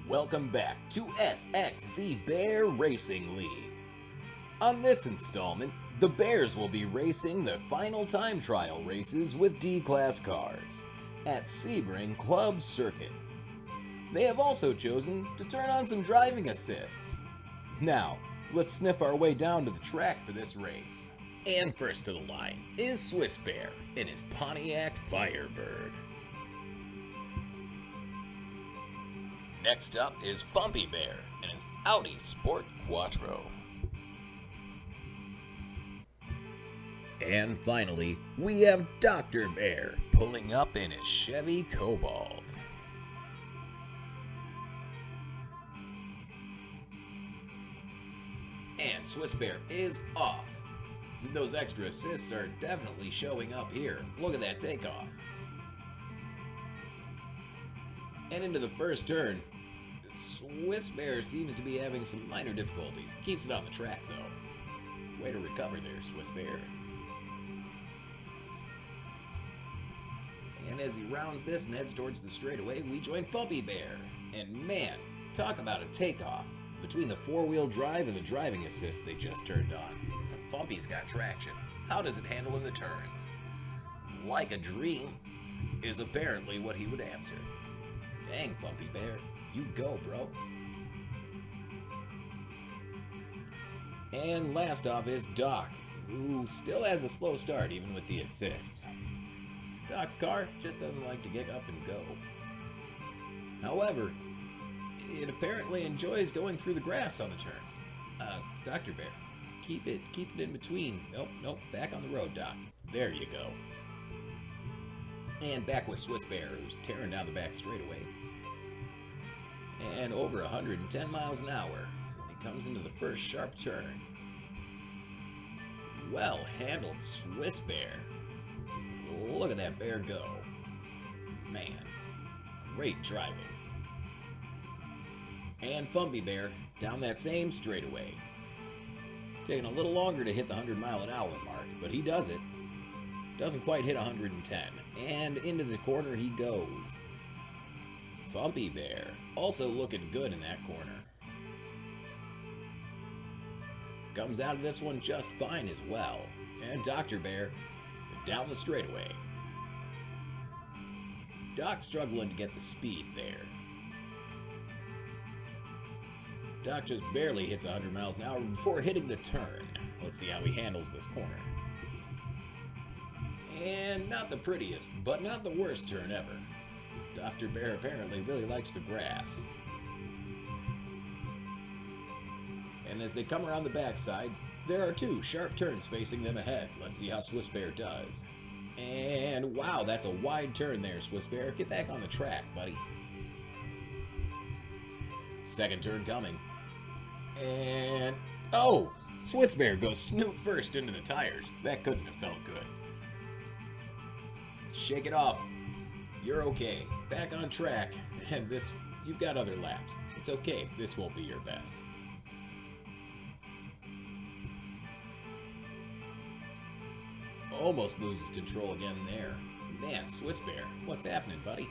Welcome back to SXZBear Racing League. On this installment, the Bears will be racing their final time trial races with D-Class cars at Sebring Club Circuit. They have also chosen to turn on some driving assists. Now, let's sniff our way down to the track for this race. And first to the line is SXZBear in his Pontiac Firebird. Next up is Bear in his Audi Sport Quattro. And finally, we have Dr. Bear pulling up in his Chevy Cobalt. And SXZBear is off. Those extra assists are definitely showing up here. Look at that takeoff. And into the first turn, SXZBear seems to be having some minor difficulties. Keeps it on the track though. Way to recover there, SXZBear. And as he rounds this and heads towards the straightaway, we join Bear. And man, talk about a takeoff. Between the four-wheel drive and the driving assist they just turned on, Fumpy's got traction. How does it handle in the turns? Like a dream is apparently what he would answer. Dang, Bear, you go, bro. And last off is Doc, who still has a slow start even with the assists. Doc's car just doesn't like to get up and go. However, it apparently enjoys going through the grass on the turns. Dr. Bear, keep it in between. Nope, back on the road, Doc. There you go. And back with SXZBear, who's tearing down the back straightaway. And over 110 miles an hour when he comes into the first sharp turn. Well handled, SXZBear. Look at that bear go. Man, great driving. And Bear down that same straightaway. Taking a little longer to hit the 100-mile-an-hour mark, but he does it. Doesn't quite hit 110. And into the corner he goes. Bear also looking good in that corner. Comes out of this one just fine as well. And Dr. Bear down the straightaway. Doc struggling to get the speed there. Doc just barely hits 100 miles an hour before hitting the turn. Let's see how he handles this corner. And not the prettiest, but not the worst turn ever. Dr. Bear apparently really likes the grass. And as they come around the backside, there are two sharp turns facing them ahead. Let's see how SXZBear does. And wow, that's a wide turn there, SXZBear. Get back on the track, buddy. Second turn coming. And oh, SXZBear goes snoot first into the tires. That couldn't have felt good. Shake it off. You're okay. Back on track. And you've got other laps. It's okay. This won't be your best. Almost loses control again there. Man, SXZBear, what's happening, buddy?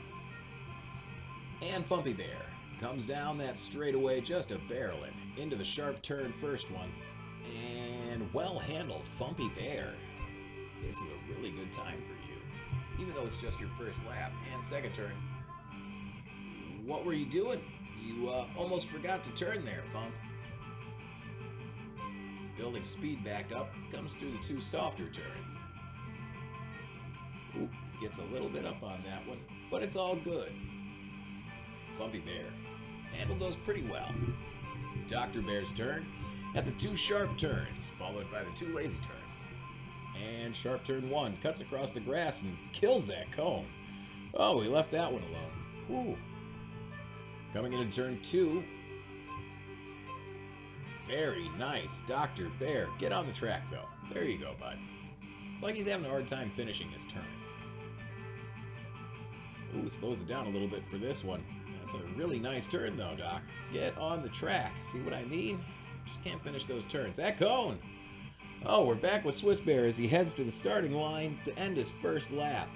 And Bear comes down that straightaway, just a barreling into the sharp turn first one. And well handled, Bear. This is a really good time for you. Even though it's just your first lap and second turn. What were you doing? You almost forgot to turn there, Fump. Building speed back up, comes through the two softer turns. Oop, gets a little bit up on that one, but it's all good. Bear handled those pretty well. Dr. Bear's turn at the two sharp turns, followed by the two lazy turns. And sharp turn one cuts across the grass and kills that cone. Oh, he left that one alone. Whew. Coming into turn two. Very nice, Dr. Bear. Get on the track, though. There you go, bud. It's like he's having a hard time finishing his turns. Ooh, slows it down a little bit for this one. That's a really nice turn, though, Doc. Get on the track. See what I mean? Just can't finish those turns. That cone! Oh, we're back with SXZBear as he heads to the starting line to end his first lap.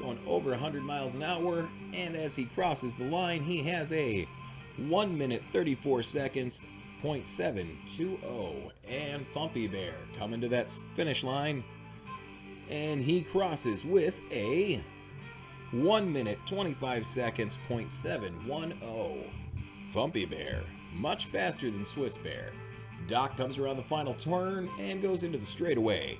going over 100 miles an hour, and as he crosses the line, he has a 1 minute 34 seconds, .720, and Fumpy Bear coming to that finish line, and he crosses with a 1 minute 25 seconds, .710. Fumpy Bear, much faster than Swiss Bear. Doc comes around the final turn and goes into the straightaway.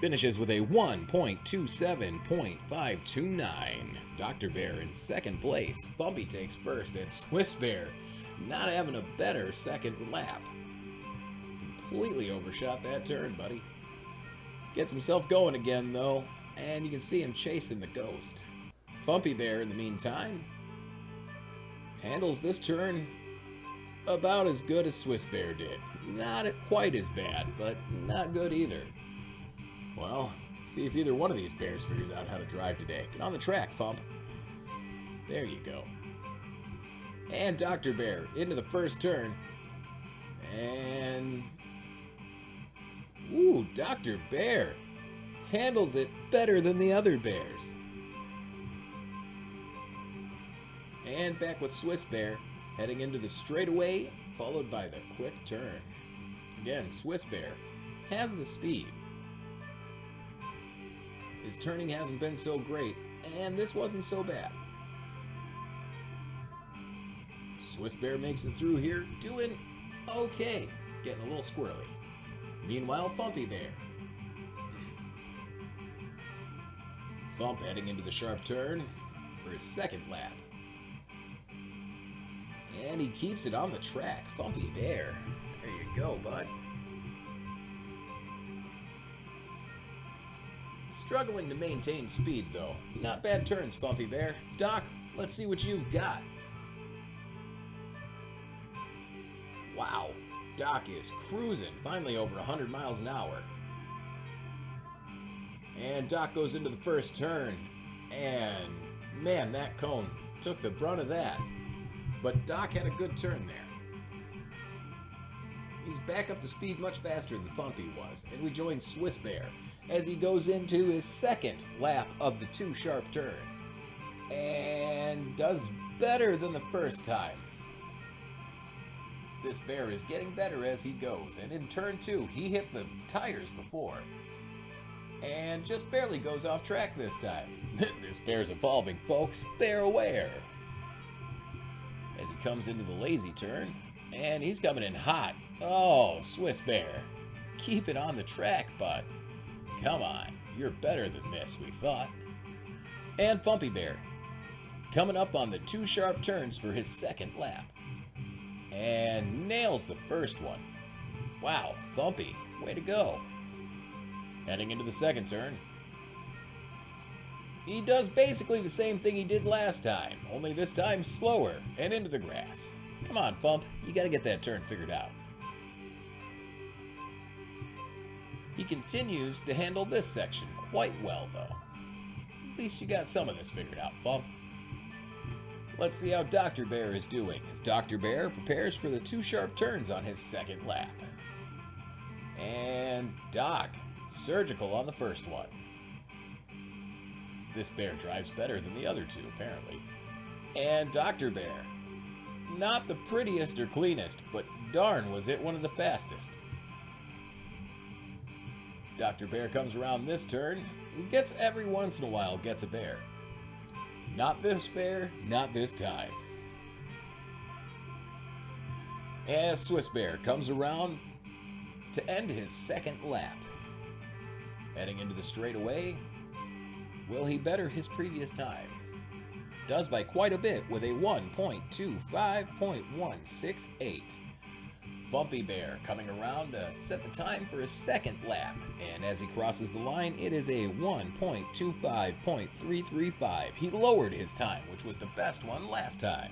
Finishes with a 1.27.529. Dr. Bear in second place. Fumpy takes first, and Swiss Bear not having a better second lap. Completely overshot that turn, buddy. Gets himself going again, though, and you can see him chasing the ghost. Fumpy Bear, in the meantime, handles this turn about as good as Swiss Bear did. Not quite as bad, but not good either. Well, see if either one of these bears figures out how to drive today. Get on the track, Fump. There you go. And Dr. Bear into the first turn. And... ooh, Dr. Bear handles it better than the other bears. And back with Swiss Bear, heading into the straightaway, followed by the quick turn. Again, Swiss Bear has the speed. His turning hasn't been so great, and this wasn't so bad. Swiss Bear makes it through here, doing okay, getting a little squirrely. Meanwhile, Fumpy Bear. Fump heading into the sharp turn for his second lap. And he keeps it on the track. Fumpy Bear. There you go, bud. Struggling to maintain speed, though. Not bad turns, Fumpy Bear. Doc, let's see what you've got. Wow. Doc is cruising. Finally over 100 miles an hour. And Doc goes into the first turn. And, man, that cone took the brunt of that. But Doc had a good turn there. He's back up to speed much faster than Fumpy was, and we join Swiss Bear as he goes into his second lap of the two sharp turns, and does better than the first time. This bear is getting better as he goes, and in turn two, he hit the tires before, and just barely goes off track this time. This bear's evolving, folks. Bear aware. As he comes into the lazy turn, and he's coming in hot. Oh, Swiss Bear, keep it on the track, bud. Come on, you're better than this, we thought. And Fumpy Bear, coming up on the two sharp turns for his second lap. And nails the first one. Wow, Fumpy, way to go. Heading into the second turn. He does basically the same thing he did last time, only this time slower and into the grass. Come on, Fump, you gotta get that turn figured out. He continues to handle this section quite well, though. At least you got some of this figured out, Fump. Let's see how Dr. Bear is doing as Dr. Bear prepares for the two sharp turns on his second lap. And Doc, surgical on the first one. This bear drives better than the other two, apparently. And Dr. Bear, not the prettiest or cleanest, but darn was it one of the fastest. Dr. Bear comes around this turn, who gets every once in a while gets a bear. Not this bear, not this time. As Swiss Bear comes around to end his second lap. Heading into the straightaway, will he better his previous time? Does by quite a bit with a 1.25.168. Fumpy Bear coming around to set the time for his second lap, and as he crosses the line, it is a 1.25.335. He lowered his time, which was the best one last time.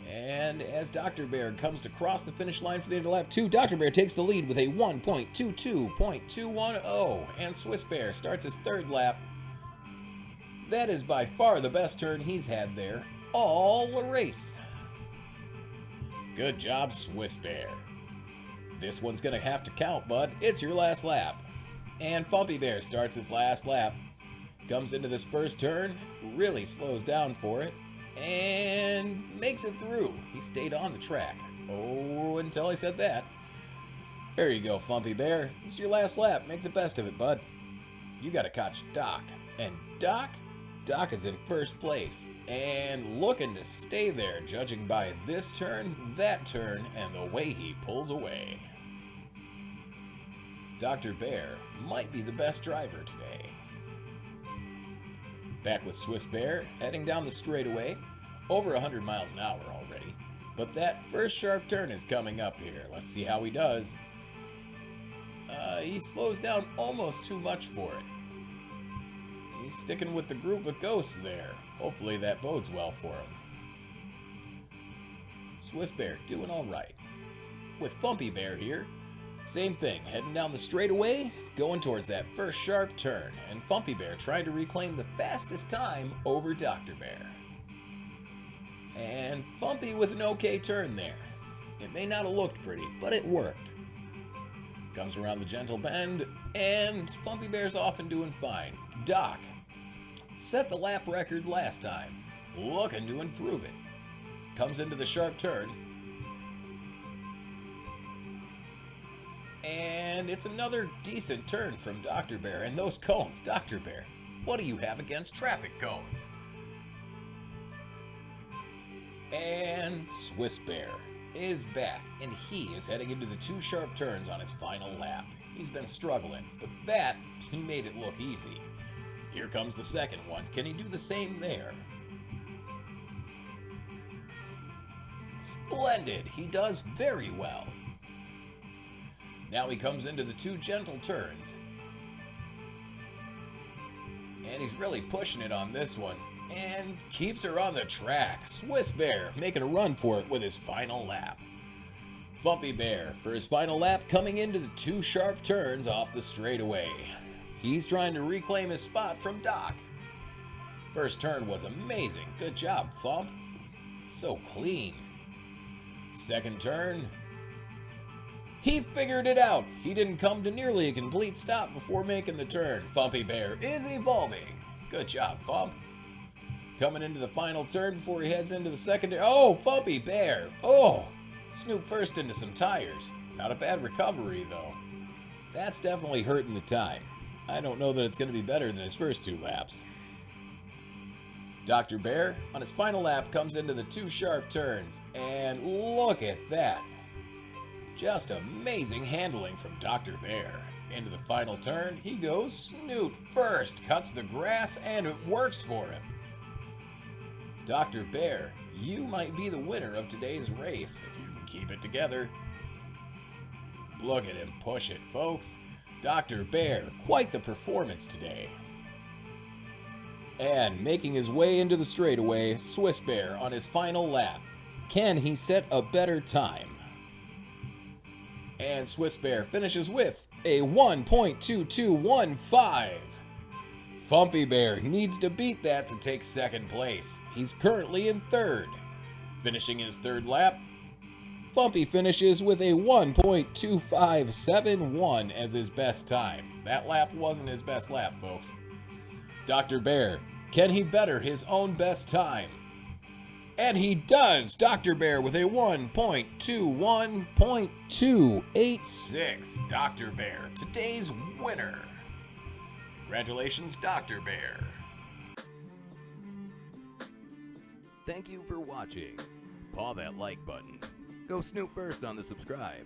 And as Dr. Bear comes to cross the finish line for the end of lap 2, Dr. Bear takes the lead with a 1.22.210, and Swiss Bear starts his third lap. That is by far the best turn he's had there all race. Good job, Swiss Bear. This one's gonna have to count, bud. It's your last lap. And Fumpy Bear starts his last lap Comes into this first turn, really slows down for it, and makes it through. He stayed on the track. Oh, until I said that. There you go, Fumpy Bear. It's your last lap. Make the best of it, bud. You gotta catch Doc. And Doc is in first place and looking to stay there, judging by this turn, that turn, and the way he pulls away. Dr. Bear might be the best driver today. Back with Swiss Bear, heading down the straightaway, over 100 miles an hour already. But that first sharp turn is coming up here. Let's see how he does. He slows down almost too much for it. He's sticking with the group of ghosts there. Hopefully that bodes well for him. Swiss Bear doing all right. With Fumpy Bear here, same thing, heading down the straightaway, going towards that first sharp turn, and Fumpy Bear trying to reclaim the fastest time over Dr. Bear. And Fumpy with an okay turn there. It may not have looked pretty, but it worked. Comes around the gentle bend, and Fumpy Bear's off and doing fine. Doc set the lap record last time, looking to improve it. Comes into the sharp turn, and it's another decent turn from Dr. Bear. And those cones, Dr. Bear, what do you have against traffic cones? And Swiss Bear is back, and he is heading into the two sharp turns on his final lap. He's been struggling, but that, he made it look easy. Here comes the second one. Can he do the same there? Splendid! He does very well. Now he comes into the two gentle turns. And he's really pushing it on this one. And keeps her on the track. Swiss Bear making a run for it with his final lap. Fumpy Bear for his final lap, coming into the two sharp turns off the straightaway. He's trying to reclaim his spot from Doc. First turn was amazing. Good job, Fump. So clean. Second turn. He figured it out. He didn't come to nearly a complete stop before making the turn. Fumpy Bear is evolving. Good job, Fump. Coming into the final turn before he heads into the secondary. Oh, Fumpy Bear. Oh, snoop first into some tires. Not a bad recovery, though. That's definitely hurting the time. I don't know that it's going to be better than his first two laps. Dr. Bear, on his final lap, comes into the two sharp turns. And look at that. Just amazing handling from Dr. Bear. Into the final turn, he goes snoot first. Cuts the grass, and it works for him. Dr. Bear, you might be the winner of today's race if you can keep it together. Look at him push it, folks. Dr. Bear, quite the performance today. And making his way into the straightaway, Swiss Bear on his final lap. Can he set a better time? And Swiss Bear finishes with a 1.2215. Fumpy Bear needs to beat that to take second place. He's currently in third. Finishing his third lap, Fumpy finishes with a 1.2571 as his best time. That lap wasn't his best lap, folks. Dr. Bear, can he better his own best time? And he does! Dr. Bear with a 1.21.286. Dr. Bear, today's winner. Congratulations, Dr. Bear. Thank you for watching. Paw that like button. Go snoop first on the subscribe.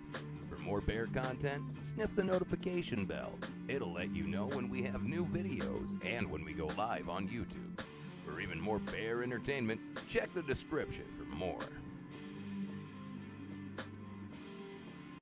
For more bear content, sniff the notification bell. It'll let you know when we have new videos and when we go live on YouTube. For even more bear entertainment, check the description for more.